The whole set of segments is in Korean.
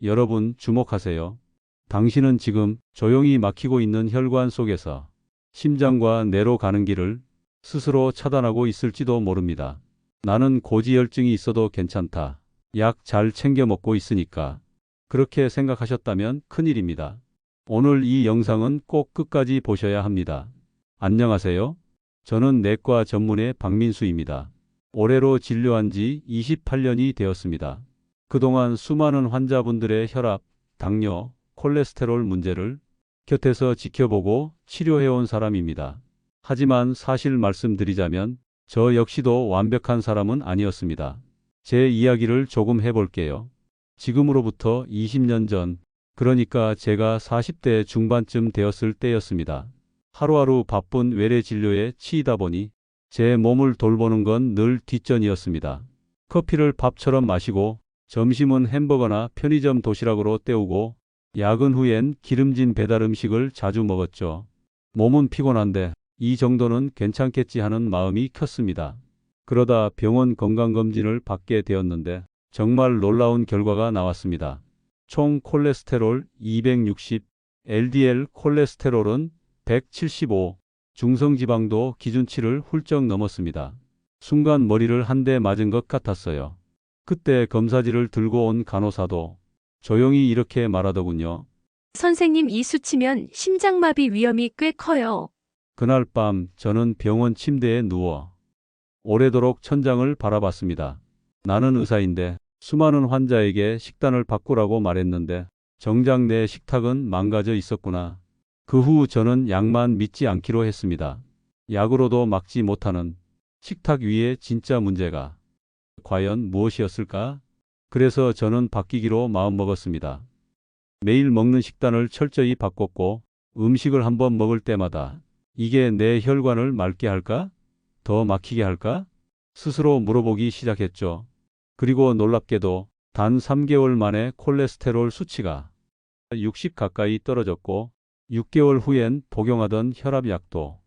여러분 주목하세요. 당신은 지금 조용히 막히고 있는 혈관 속에서 심장과 뇌로 가는 길을 스스로 차단하고 있을지도 모릅니다. 나는 고지혈증이 있어도 괜찮다. 약 잘 챙겨 먹고 있으니까. 그렇게 생각하셨다면 큰일입니다. 오늘 이 영상은 꼭 끝까지 보셔야 합니다. 안녕하세요. 저는 내과 전문의 박민수입니다. 올해로 진료한 지 28년이 되었습니다. 그동안 수많은 환자분들의 혈압, 당뇨, 콜레스테롤 문제를 곁에서 지켜보고 치료해온 사람입니다. 하지만 사실 말씀드리자면 저 역시도 완벽한 사람은 아니었습니다. 제 이야기를 조금 해볼게요. 지금으로부터 20년 전, 그러니까 제가 40대 중반쯤 되었을 때였습니다. 하루하루 바쁜 외래 진료에 치이다 보니 제 몸을 돌보는 건 늘 뒷전이었습니다. 커피를 밥처럼 마시고 점심은 햄버거나 편의점 도시락으로 때우고 야근 후엔 기름진 배달 음식을 자주 먹었죠. 몸은 피곤한데 이 정도는 괜찮겠지 하는 마음이 컸습니다. 그러다 병원 건강검진을 받게 되었는데 정말 놀라운 결과가 나왔습니다. 총 콜레스테롤 260, LDL 콜레스테롤은 175, 중성지방도 기준치를 훌쩍 넘었습니다. 순간 머리를 한 대 맞은 것 같았어요. 그때 검사지를 들고 온 간호사도 조용히 이렇게 말하더군요. 선생님, 이 수치면 심장마비 위험이 꽤 커요. 그날 밤 저는 병원 침대에 누워 오래도록 천장을 바라봤습니다. 나는 의사인데 수많은 환자에게 식단을 바꾸라고 말했는데 정작 내 식탁은 망가져 있었구나. 그 후 저는 약만 믿지 않기로 했습니다. 약으로도 막지 못하는 식탁 위에 진짜 문제가 과연 무엇이었을까? 그래서 저는 바뀌기로 마음먹었습니다. 매일 먹는 식단을 철저히 바꿨고 음식을 한번 먹을 때마다 이게 내 혈관을 맑게 할까? 더 막히게 할까? 스스로 물어보기 시작했죠. 그리고 놀랍게도 단 3개월 만에 콜레스테롤 수치가 60 가까이 떨어졌고 6개월 후엔 복용하던 혈압약도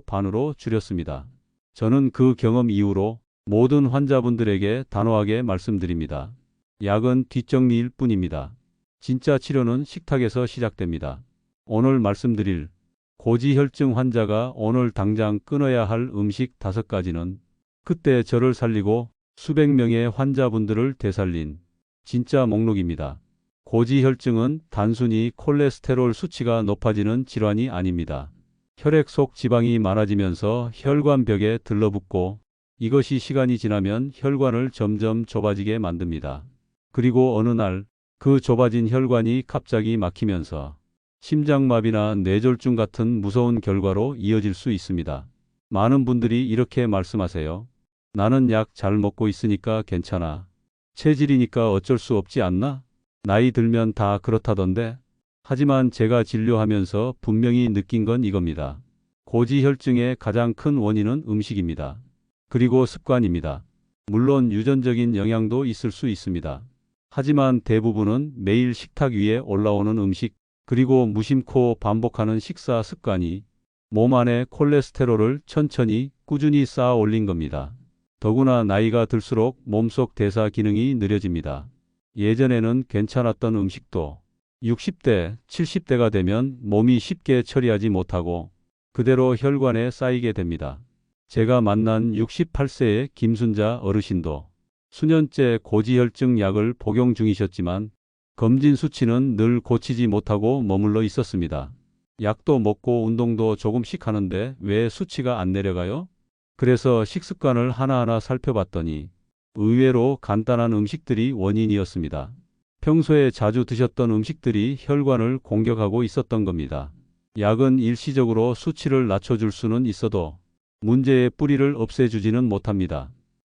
반으로 줄였습니다. 저는 그 경험 이후로 모든 환자분들에게 단호하게 말씀드립니다. 약은 뒷정리일 뿐입니다. 진짜 치료는 식탁에서 시작됩니다. 오늘 말씀드릴 고지혈증 환자가 오늘 당장 끊어야 할 음식 5가지는 그때 저를 살리고 수백 명의 환자분들을 되살린 진짜 목록입니다. 고지혈증은 단순히 콜레스테롤 수치가 높아지는 질환이 아닙니다. 혈액 속 지방이 많아지면서 혈관벽에 들러붙고 이것이 시간이 지나면 혈관을 점점 좁아지게 만듭니다. 그리고 어느 날 그 좁아진 혈관이 갑자기 막히면서 심장마비나 뇌졸중 같은 무서운 결과로 이어질 수 있습니다. 많은 분들이 이렇게 말씀하세요. 나는 약 잘 먹고 있으니까 괜찮아. 체질이니까 어쩔 수 없지 않나? 나이 들면 다 그렇다던데. 하지만 제가 진료하면서 분명히 느낀 건 이겁니다. 고지혈증의 가장 큰 원인은 음식입니다. 그리고 습관입니다. 물론 유전적인 영향도 있을 수 있습니다. 하지만 대부분은 매일 식탁 위에 올라오는 음식, 그리고 무심코 반복하는 식사 습관이 몸 안에 콜레스테롤을 천천히 꾸준히 쌓아 올린 겁니다. 더구나 나이가 들수록 몸속 대사 기능이 느려집니다. 예전에는 괜찮았던 음식도 60대, 70대가 되면 몸이 쉽게 처리하지 못하고 그대로 혈관에 쌓이게 됩니다. 제가 만난 68세의 김순자 어르신도 수년째 고지혈증 약을 복용 중이셨지만 검진 수치는 늘 고치지 못하고 머물러 있었습니다. 약도 먹고 운동도 조금씩 하는데 왜 수치가 안 내려가요? 그래서 식습관을 하나하나 살펴봤더니 의외로 간단한 음식들이 원인이었습니다. 평소에 자주 드셨던 음식들이 혈관을 공격하고 있었던 겁니다. 약은 일시적으로 수치를 낮춰줄 수는 있어도 문제의 뿌리를 없애주지는 못합니다.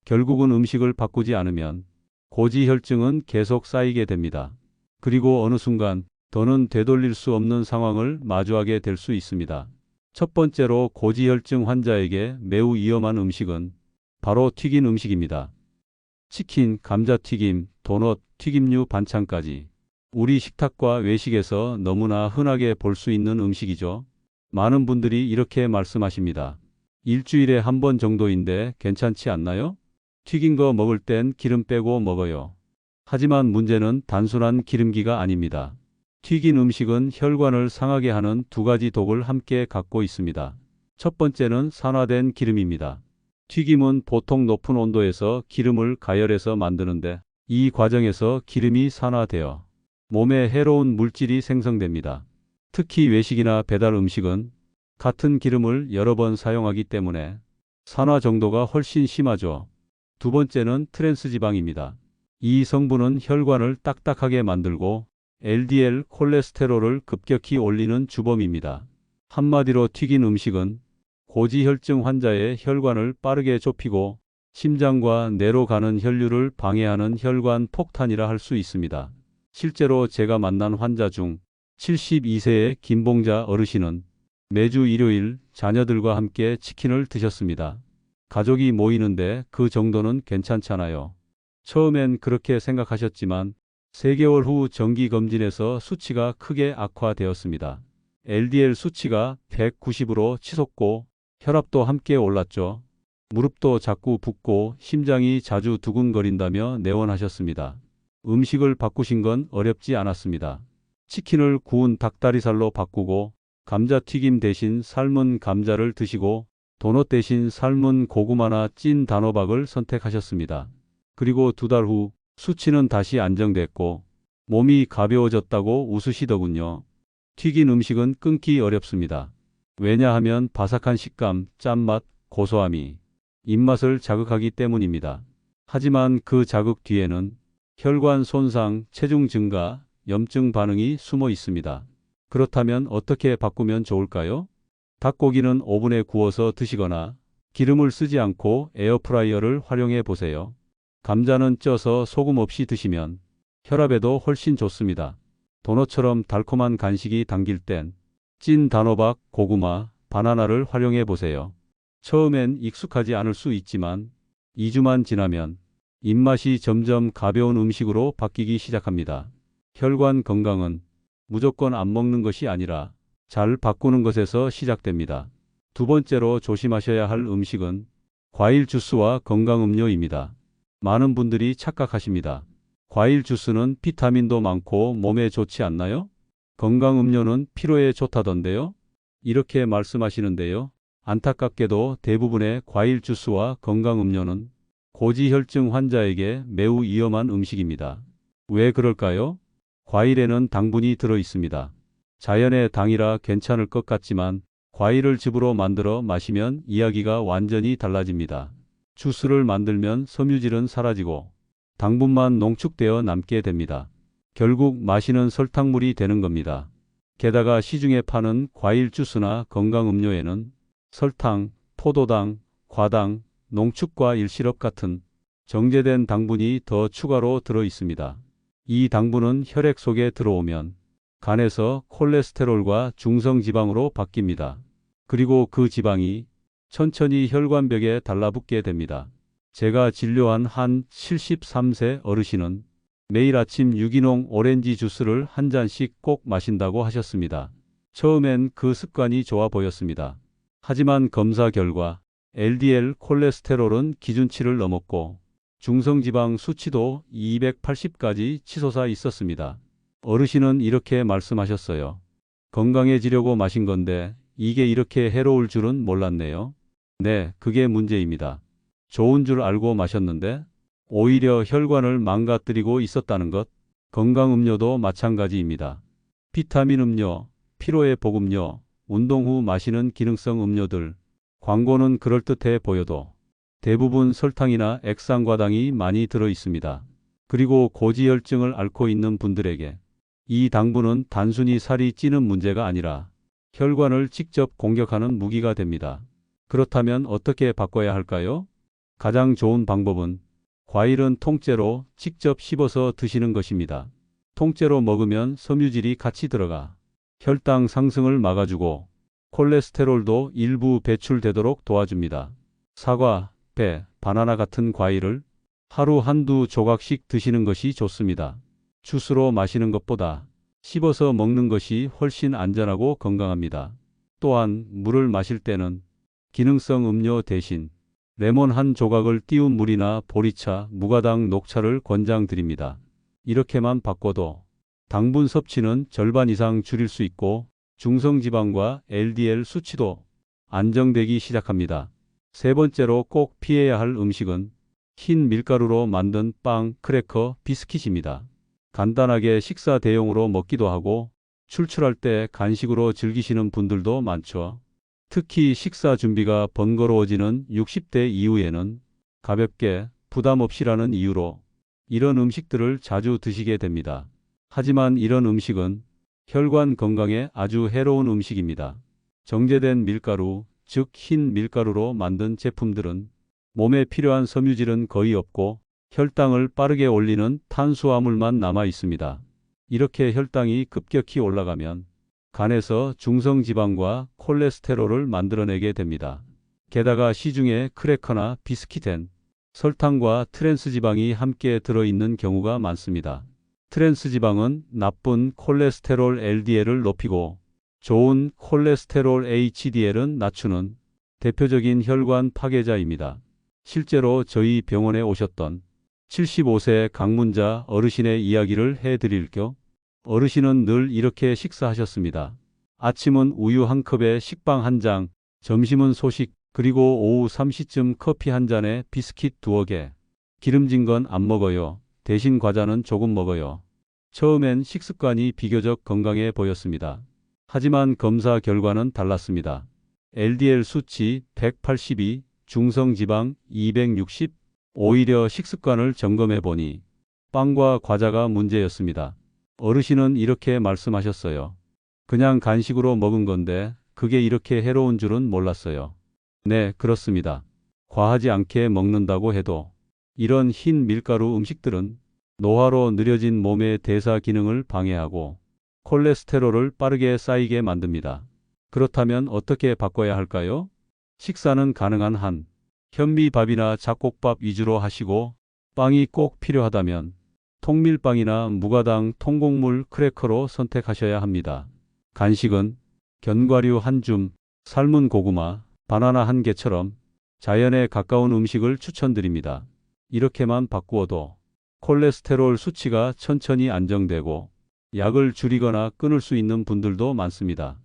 결국은 음식을 바꾸지 않으면 고지혈증은 계속 쌓이게 됩니다. 그리고 어느 순간 더는 되돌릴 수 없는 상황을 마주하게 될 수 있습니다. 첫 번째로 고지혈증 환자에게 매우 위험한 음식은 바로 튀긴 음식입니다. 치킨, 감자튀김, 도넛, 튀김류 반찬까지 우리 식탁과 외식에서 너무나 흔하게 볼 수 있는 음식이죠. 많은 분들이 이렇게 말씀하십니다. 일주일에 한 번 정도인데 괜찮지 않나요? 튀긴 거 먹을 땐 기름 빼고 먹어요. 하지만 문제는 단순한 기름기가 아닙니다. 튀긴 음식은 혈관을 상하게 하는 두 가지 독을 함께 갖고 있습니다. 첫 번째는 산화된 기름입니다. 튀김은 보통 높은 온도에서 기름을 가열해서 만드는데 이 과정에서 기름이 산화되어 몸에 해로운 물질이 생성됩니다. 특히 외식이나 배달 음식은 같은 기름을 여러 번 사용하기 때문에 산화 정도가 훨씬 심하죠. 두 번째는 트랜스지방입니다. 이 성분은 혈관을 딱딱하게 만들고 LDL 콜레스테롤을 급격히 올리는 주범입니다. 한마디로 튀긴 음식은 고지혈증 환자의 혈관을 빠르게 좁히고 심장과 뇌로 가는 혈류를 방해하는 혈관 폭탄이라 할 수 있습니다. 실제로 제가 만난 환자 중 72세의 김봉자 어르신은 매주 일요일 자녀들과 함께 치킨을 드셨습니다. 가족이 모이는데 그 정도는 괜찮잖아요. 처음엔 그렇게 생각하셨지만 3개월 후 정기검진에서 수치가 크게 악화되었습니다. LDL 수치가 190으로 치솟고 혈압도 함께 올랐죠. 무릎도 자꾸 붓고 심장이 자주 두근거린다며 내원하셨습니다. 음식을 바꾸신 건 어렵지 않았습니다. 치킨을 구운 닭다리살로 바꾸고 감자튀김 대신 삶은 감자를 드시고 도넛 대신 삶은 고구마나 찐 단호박을 선택하셨습니다. 그리고 2달 후 수치는 다시 안정됐고 몸이 가벼워졌다고 웃으시더군요. 튀긴 음식은 끊기 어렵습니다. 왜냐하면 바삭한 식감, 짠맛, 고소함이 입맛을 자극하기 때문입니다. 하지만 그 자극 뒤에는 혈관 손상, 체중 증가, 염증 반응이 숨어 있습니다. 그렇다면 어떻게 바꾸면 좋을까요? 닭고기는 오븐에 구워서 드시거나 기름을 쓰지 않고 에어프라이어를 활용해 보세요. 감자는 쪄서 소금 없이 드시면 혈압에도 훨씬 좋습니다. 도넛처럼 달콤한 간식이 당길 땐 찐 단호박, 고구마, 바나나를 활용해 보세요. 처음엔 익숙하지 않을 수 있지만 2주만 지나면 입맛이 점점 가벼운 음식으로 바뀌기 시작합니다. 혈관 건강은 무조건 안 먹는 것이 아니라 잘 바꾸는 것에서 시작됩니다. 두 번째로 조심하셔야 할 음식은 과일 주스와 건강음료입니다. 많은 분들이 착각하십니다. 과일 주스는 비타민도 많고 몸에 좋지 않나요? 건강음료는 피로에 좋다던데요? 이렇게 말씀하시는데요. 안타깝게도 대부분의 과일 주스와 건강음료는 고지혈증 환자에게 매우 위험한 음식입니다. 왜 그럴까요? 과일에는 당분이 들어 있습니다. 자연의 당이라 괜찮을 것 같지만 과일을 즙으로 만들어 마시면 이야기가 완전히 달라집니다. 주스를 만들면 섬유질은 사라지고 당분만 농축되어 남게 됩니다. 결국 마시는 설탕물이 되는 겁니다. 게다가 시중에 파는 과일 주스나 건강음료에는 설탕, 포도당, 과당, 농축과일 시럽 같은 정제된 당분이 더 추가로 들어 있습니다. 이 당분은 혈액 속에 들어오면 간에서 콜레스테롤과 중성지방으로 바뀝니다. 그리고 그 지방이 천천히 혈관벽에 달라붙게 됩니다. 제가 진료한 한 73세 어르신은 매일 아침 유기농 오렌지 주스를 한 잔씩 꼭 마신다고 하셨습니다. 처음엔 그 습관이 좋아 보였습니다. 하지만 검사 결과 LDL 콜레스테롤은 기준치를 넘었고 중성지방 수치도 280까지 치솟아 있었습니다. 어르신은 이렇게 말씀하셨어요. 건강해지려고 마신 건데 이게 이렇게 해로울 줄은 몰랐네요. 네, 그게 문제입니다. 좋은 줄 알고 마셨는데 오히려 혈관을 망가뜨리고 있었다는 것. 건강음료도 마찬가지입니다. 비타민 음료, 피로의 복음료, 운동 후 마시는 기능성 음료들. 광고는 그럴듯해 보여도 대부분 설탕이나 액상과당이 많이 들어 있습니다. 그리고 고지혈증을 앓고 있는 분들에게 이 당분은 단순히 살이 찌는 문제가 아니라 혈관을 직접 공격하는 무기가 됩니다. 그렇다면 어떻게 바꿔야 할까요? 가장 좋은 방법은 과일은 통째로 직접 씹어서 드시는 것입니다. 통째로 먹으면 섬유질이 같이 들어가 혈당 상승을 막아주고 콜레스테롤도 일부 배출되도록 도와줍니다. 사과, 배, 바나나 같은 과일을 하루 한두 조각씩 드시는 것이 좋습니다. 주스로 마시는 것보다 씹어서 먹는 것이 훨씬 안전하고 건강합니다. 또한 물을 마실 때는 기능성 음료 대신 레몬 한 조각을 띄운 물이나 보리차, 무가당 녹차를 권장드립니다. 이렇게만 바꿔도 당분 섭취는 절반 이상 줄일 수 있고 중성지방과 LDL 수치도 안정되기 시작합니다. 세 번째로 꼭 피해야 할 음식은 흰 밀가루로 만든 빵, 크래커, 비스킷입니다. 간단하게 식사 대용으로 먹기도 하고 출출할 때 간식으로 즐기시는 분들도 많죠. 특히 식사 준비가 번거로워지는 60대 이후에는 가볍게 부담 없이라는 이유로 이런 음식들을 자주 드시게 됩니다. 하지만 이런 음식은 혈관 건강에 아주 해로운 음식입니다. 정제된 밀가루, 즉 흰 밀가루로 만든 제품들은 몸에 필요한 섬유질은 거의 없고 혈당을 빠르게 올리는 탄수화물만 남아 있습니다. 이렇게 혈당이 급격히 올라가면 간에서 중성지방과 콜레스테롤을 만들어내게 됩니다. 게다가 시중에 크래커나 비스킷엔 설탕과 트랜스지방이 함께 들어있는 경우가 많습니다. 트랜스지방은 나쁜 콜레스테롤 LDL을 높이고 좋은 콜레스테롤 HDL은 낮추는 대표적인 혈관 파괴자입니다. 실제로 저희 병원에 오셨던 75세 강문자 어르신의 이야기를 해드릴 겸 어르신은 늘 이렇게 식사하셨습니다. 아침은 우유 한 컵에 식빵 한 장, 점심은 소식, 그리고 오후 3시쯤 커피 한 잔에 비스킷 두어 개. 기름진 건 안 먹어요. 대신 과자는 조금 먹어요. 처음엔 식습관이 비교적 건강해 보였습니다. 하지만 검사 결과는 달랐습니다. LDL 수치 182, 중성지방 260, 오히려 식습관을 점검해 보니 빵과 과자가 문제였습니다. 어르신은 이렇게 말씀하셨어요. 그냥 간식으로 먹은 건데 그게 이렇게 해로운 줄은 몰랐어요. 네, 그렇습니다. 과하지 않게 먹는다고 해도 이런 흰 밀가루 음식들은 노화로 느려진 몸의 대사 기능을 방해하고 콜레스테롤을 빠르게 쌓이게 만듭니다. 그렇다면 어떻게 바꿔야 할까요? 식사는 가능한 한 현미밥이나 잡곡밥 위주로 하시고 빵이 꼭 필요하다면 통밀빵이나 무가당 통곡물 크래커로 선택하셔야 합니다. 간식은 견과류 한 줌, 삶은 고구마, 바나나 한 개처럼 자연에 가까운 음식을 추천드립니다. 이렇게만 바꾸어도 콜레스테롤 수치가 천천히 안정되고 약을 줄이거나 끊을 수 있는 분들도 많습니다.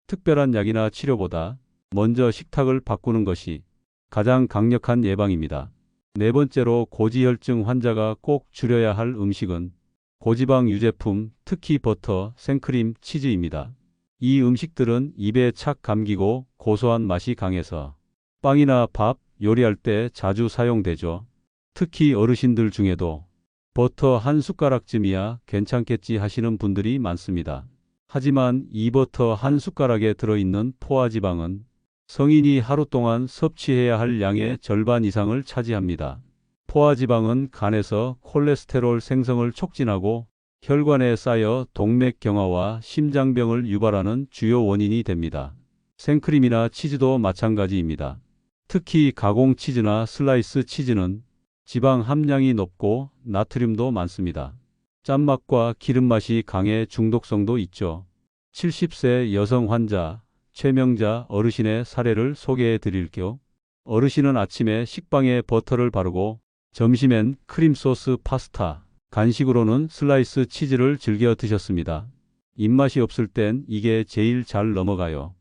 특별한 약이나 치료보다 먼저 식탁을 바꾸는 것이 가장 강력한 예방입니다. 네 번째로 고지혈증 환자가 꼭 줄여야 할 음식은 고지방 유제품, 특히 버터, 생크림, 치즈입니다. 이 음식들은 입에 착 감기고 고소한 맛이 강해서 빵이나 밥, 요리할 때 자주 사용되죠. 특히 어르신들 중에도 버터 한 숟가락쯤이야 괜찮겠지 하시는 분들이 많습니다. 하지만 이 버터 한 숟가락에 들어있는 포화지방은 성인이 하루 동안 섭취해야 할 양의 절반 이상을 차지합니다. 포화지방은 간에서 콜레스테롤 생성을 촉진하고 혈관에 쌓여 동맥경화와 심장병을 유발하는 주요 원인이 됩니다. 생크림이나 치즈도 마찬가지입니다. 특히 가공 치즈나 슬라이스 치즈는 지방 함량이 높고 나트륨도 많습니다. 짠맛과 기름맛이 강해 중독성도 있죠. 70세 여성 환자 최명자 어르신의 사례를 소개해 드릴게요. 어르신은 아침에 식빵에 버터를 바르고 점심엔 크림소스 파스타, 간식으로는 슬라이스 치즈를 즐겨 드셨습니다. 입맛이 없을 땐 이게 제일 잘 넘어가요.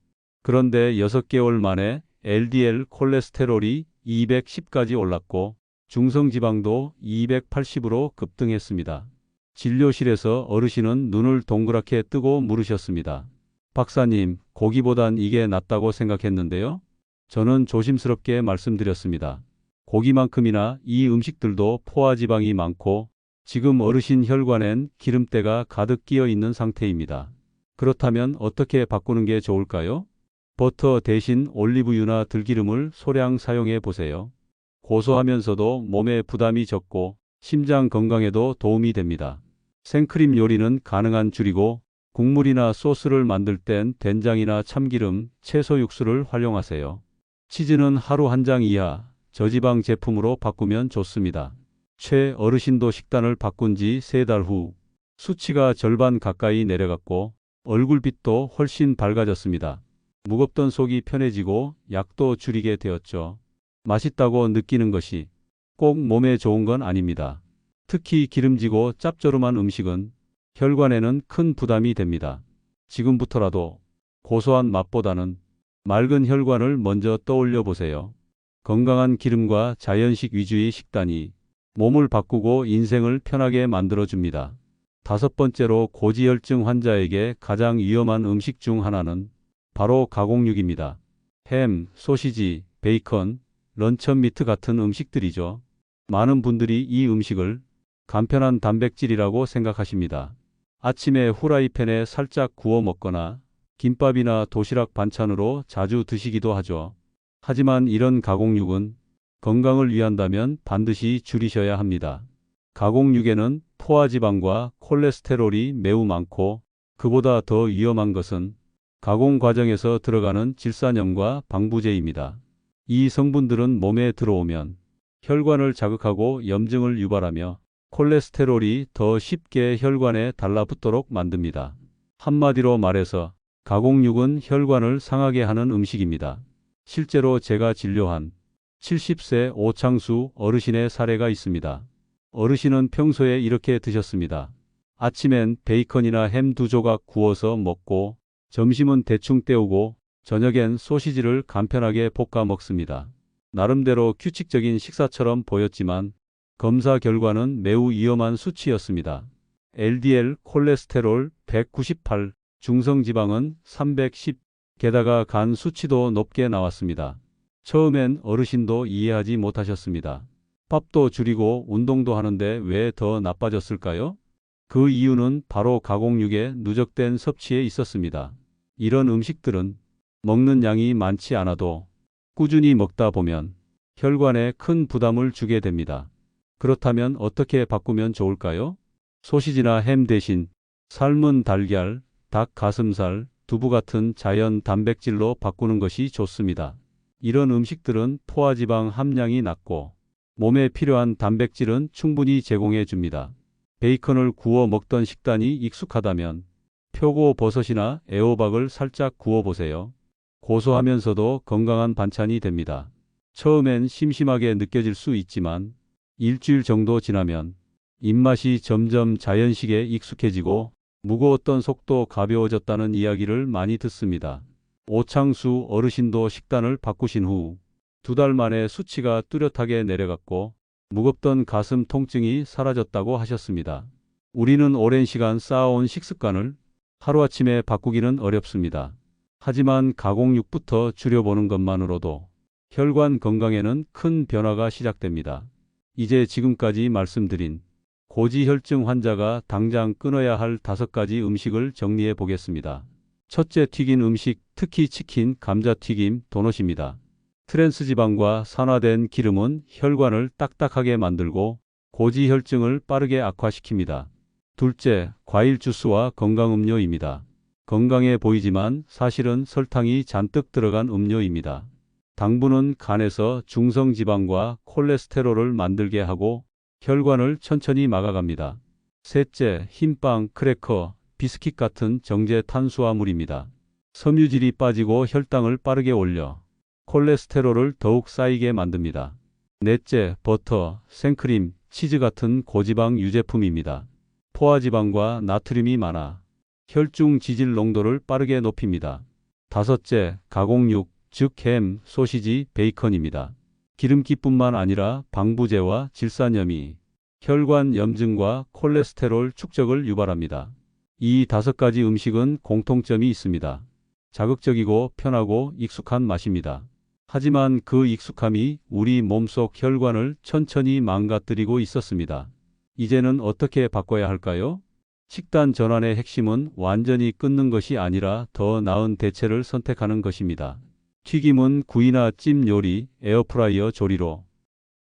그런데 6개월 만에 LDL 콜레스테롤이 210까지 올랐고 중성지방도 280으로 급등했습니다. 진료실에서 어르신은 눈을 동그랗게 뜨고 물으셨습니다. 박사님, 고기보단 이게 낫다고 생각했는데요? 저는 조심스럽게 말씀드렸습니다. 고기만큼이나 이 음식들도 포화지방이 많고 지금 어르신 혈관엔 기름때가 가득 끼어 있는 상태입니다. 그렇다면 어떻게 바꾸는 게 좋을까요? 버터 대신 올리브유나 들기름을 소량 사용해 보세요. 고소하면서도 몸에 부담이 적고 심장 건강에도 도움이 됩니다. 생크림 요리는 가능한 줄이고 국물이나 소스를 만들 땐 된장이나 참기름, 채소 육수를 활용하세요. 치즈는 하루 한 장 이하 저지방 제품으로 바꾸면 좋습니다. 최 어르신도 식단을 바꾼 지 3달 후 수치가 절반 가까이 내려갔고 얼굴빛도 훨씬 밝아졌습니다. 무겁던 속이 편해지고 약도 줄이게 되었죠. 맛있다고 느끼는 것이 꼭 몸에 좋은 건 아닙니다. 특히 기름지고 짭조름한 음식은 혈관에는 큰 부담이 됩니다. 지금부터라도 고소한 맛보다는 맑은 혈관을 먼저 떠올려 보세요. 건강한 기름과 자연식 위주의 식단이 몸을 바꾸고 인생을 편하게 만들어줍니다. 다섯 번째로 고지혈증 환자에게 가장 위험한 음식 중 하나는 바로 가공육입니다. 햄, 소시지, 베이컨, 런천 미트 같은 음식들이죠. 많은 분들이 이 음식을 간편한 단백질이라고 생각하십니다. 아침에 후라이팬에 살짝 구워 먹거나 김밥이나 도시락 반찬으로 자주 드시기도 하죠. 하지만 이런 가공육은 건강을 위한다면 반드시 줄이셔야 합니다. 가공육에는 포화지방과 콜레스테롤이 매우 많고 그보다 더 위험한 것은 가공 과정에서 들어가는 질산염과 방부제입니다. 이 성분들은 몸에 들어오면 혈관을 자극하고 염증을 유발하며 콜레스테롤이 더 쉽게 혈관에 달라붙도록 만듭니다. 한마디로 말해서 가공육은 혈관을 상하게 하는 음식입니다. 실제로 제가 진료한 70세 오창수 어르신의 사례가 있습니다. 어르신은 평소에 이렇게 드셨습니다. 아침엔 베이컨이나 햄 2조각 구워서 먹고 점심은 대충 때우고 저녁엔 소시지를 간편하게 볶아 먹습니다. 나름대로 규칙적인 식사처럼 보였지만 검사 결과는 매우 위험한 수치였습니다. LDL 콜레스테롤 198, 중성지방은 310, 게다가 간 수치도 높게 나왔습니다. 처음엔 어르신도 이해하지 못하셨습니다. 밥도 줄이고 운동도 하는데 왜 더 나빠졌을까요? 그 이유는 바로 가공육의 누적된 섭취에 있었습니다. 이런 음식들은 먹는 양이 많지 않아도 꾸준히 먹다 보면 혈관에 큰 부담을 주게 됩니다. 그렇다면 어떻게 바꾸면 좋을까요? 소시지나 햄 대신 삶은 달걀, 닭 가슴살, 두부 같은 자연 단백질로 바꾸는 것이 좋습니다. 이런 음식들은 포화지방 함량이 낮고 몸에 필요한 단백질은 충분히 제공해 줍니다. 베이컨을 구워 먹던 식단이 익숙하다면 표고버섯이나 애호박을 살짝 구워 보세요. 고소하면서도 건강한 반찬이 됩니다. 처음엔 심심하게 느껴질 수 있지만 일주일 정도 지나면 입맛이 점점 자연식에 익숙해지고 무거웠던 속도 가벼워졌다는 이야기를 많이 듣습니다. 오창수 어르신도 식단을 바꾸신 후 2달 만에 수치가 뚜렷하게 내려갔고 무겁던 가슴 통증이 사라졌다고 하셨습니다. 우리는 오랜 시간 쌓아온 식습관을 하루아침에 바꾸기는 어렵습니다. 하지만 가공육부터 줄여보는 것만으로도 혈관 건강에는 큰 변화가 시작됩니다. 이제 지금까지 말씀드린 고지혈증 환자가 당장 끊어야 할 5가지 음식을 정리해 보겠습니다. 첫째, 튀긴 음식, 특히 치킨, 감자튀김, 도넛입니다. 트랜스지방과 산화된 기름은 혈관을 딱딱하게 만들고 고지혈증을 빠르게 악화시킵니다. 둘째, 과일 주스와 건강음료입니다. 건강해 보이지만 사실은 설탕이 잔뜩 들어간 음료입니다. 당분은 간에서 중성지방과 콜레스테롤을 만들게 하고 혈관을 천천히 막아갑니다. 셋째, 흰빵, 크래커, 비스킷 같은 정제 탄수화물입니다. 섬유질이 빠지고 혈당을 빠르게 올려 콜레스테롤을 더욱 쌓이게 만듭니다. 넷째, 버터, 생크림, 치즈 같은 고지방 유제품입니다. 포화지방과 나트륨이 많아 혈중 지질 농도를 빠르게 높입니다. 다섯째, 가공육, 즉 햄, 소시지, 베이컨입니다. 기름기뿐만 아니라 방부제와 질산염이 혈관 염증과 콜레스테롤 축적을 유발합니다. 이 5가지 음식은 공통점이 있습니다. 자극적이고 편하고 익숙한 맛입니다. 하지만 그 익숙함이 우리 몸속 혈관을 천천히 망가뜨리고 있었습니다. 이제는 어떻게 바꿔야 할까요? 식단 전환의 핵심은 완전히 끊는 것이 아니라 더 나은 대체를 선택하는 것입니다. 튀김은 구이나 찜 요리, 에어프라이어 조리로,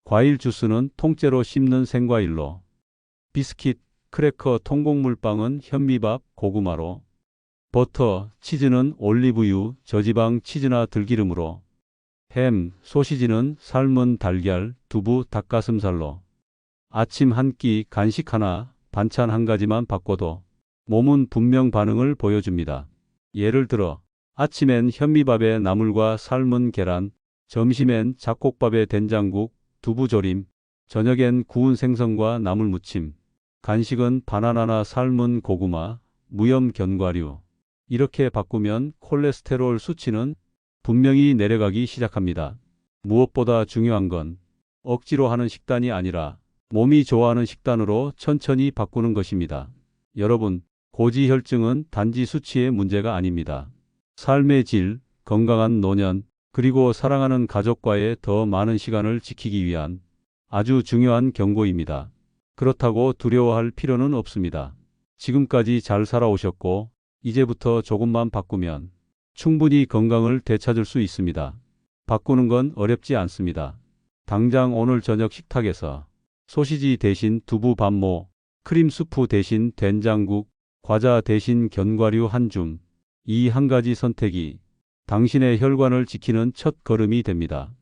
과일 주스는 통째로 씹는 생과일로, 비스킷, 크래커, 통곡물빵은 현미밥, 고구마로, 버터, 치즈는 올리브유, 저지방 치즈나 들기름으로, 햄, 소시지는 삶은 달걀, 두부, 닭가슴살로, 아침 한 끼, 간식 하나, 반찬 한 가지만 바꿔도 몸은 분명 반응을 보여줍니다. 예를 들어 아침엔 현미밥에 나물과 삶은 계란, 점심엔 잡곡밥에 된장국, 두부조림, 저녁엔 구운 생선과 나물무침, 간식은 바나나나 삶은 고구마, 무염 견과류. 이렇게 바꾸면 콜레스테롤 수치는 분명히 내려가기 시작합니다. 무엇보다 중요한 건 억지로 하는 식단이 아니라 몸이 좋아하는 식단으로 천천히 바꾸는 것입니다. 여러분, 고지혈증은 단지 수치의 문제가 아닙니다. 삶의 질, 건강한 노년, 그리고 사랑하는 가족과의 더 많은 시간을 지키기 위한 아주 중요한 경고입니다. 그렇다고 두려워할 필요는 없습니다. 지금까지 잘 살아오셨고, 이제부터 조금만 바꾸면 충분히 건강을 되찾을 수 있습니다. 바꾸는 건 어렵지 않습니다. 당장 오늘 저녁 식탁에서 소시지 대신 두부 반모, 크림 수프 대신 된장국, 과자 대신 견과류 한 줌. 이 한 가지 선택이 당신의 혈관을 지키는 첫 걸음이 됩니다.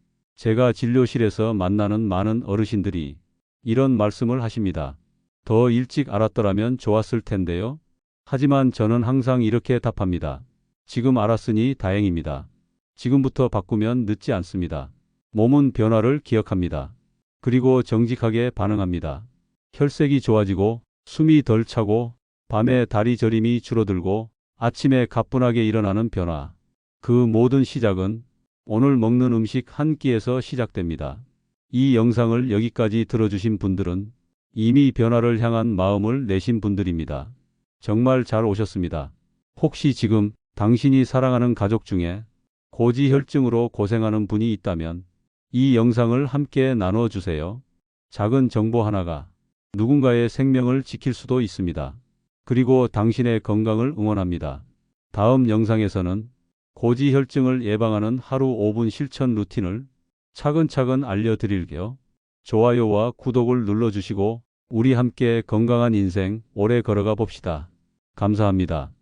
제가 진료실에서 만나는 많은 어르신들이 이런 말씀을 하십니다. 더 일찍 알았더라면 좋았을 텐데요. 하지만 저는 항상 이렇게 답합니다. 지금 알았으니 다행입니다. 지금부터 바꾸면 늦지 않습니다. 몸은 변화를 기억합니다. 그리고 정직하게 반응합니다. 혈색이 좋아지고 숨이 덜 차고 밤에 다리 저림이 줄어들고 아침에 가뿐하게 일어나는 변화. 그 모든 시작은 오늘 먹는 음식 한 끼에서 시작됩니다. 이 영상을 여기까지 들어주신 분들은 이미 변화를 향한 마음을 내신 분들입니다. 정말 잘 오셨습니다. 혹시 지금 당신이 사랑하는 가족 중에 고지혈증으로 고생하는 분이 있다면 이 영상을 함께 나눠주세요. 작은 정보 하나가 누군가의 생명을 지킬 수도 있습니다. 그리고 당신의 건강을 응원합니다. 다음 영상에서는 고지혈증을 예방하는 하루 5분 실천 루틴을 차근차근 알려드릴게요. 좋아요와 구독을 눌러주시고 우리 함께 건강한 인생 오래 걸어가 봅시다. 감사합니다.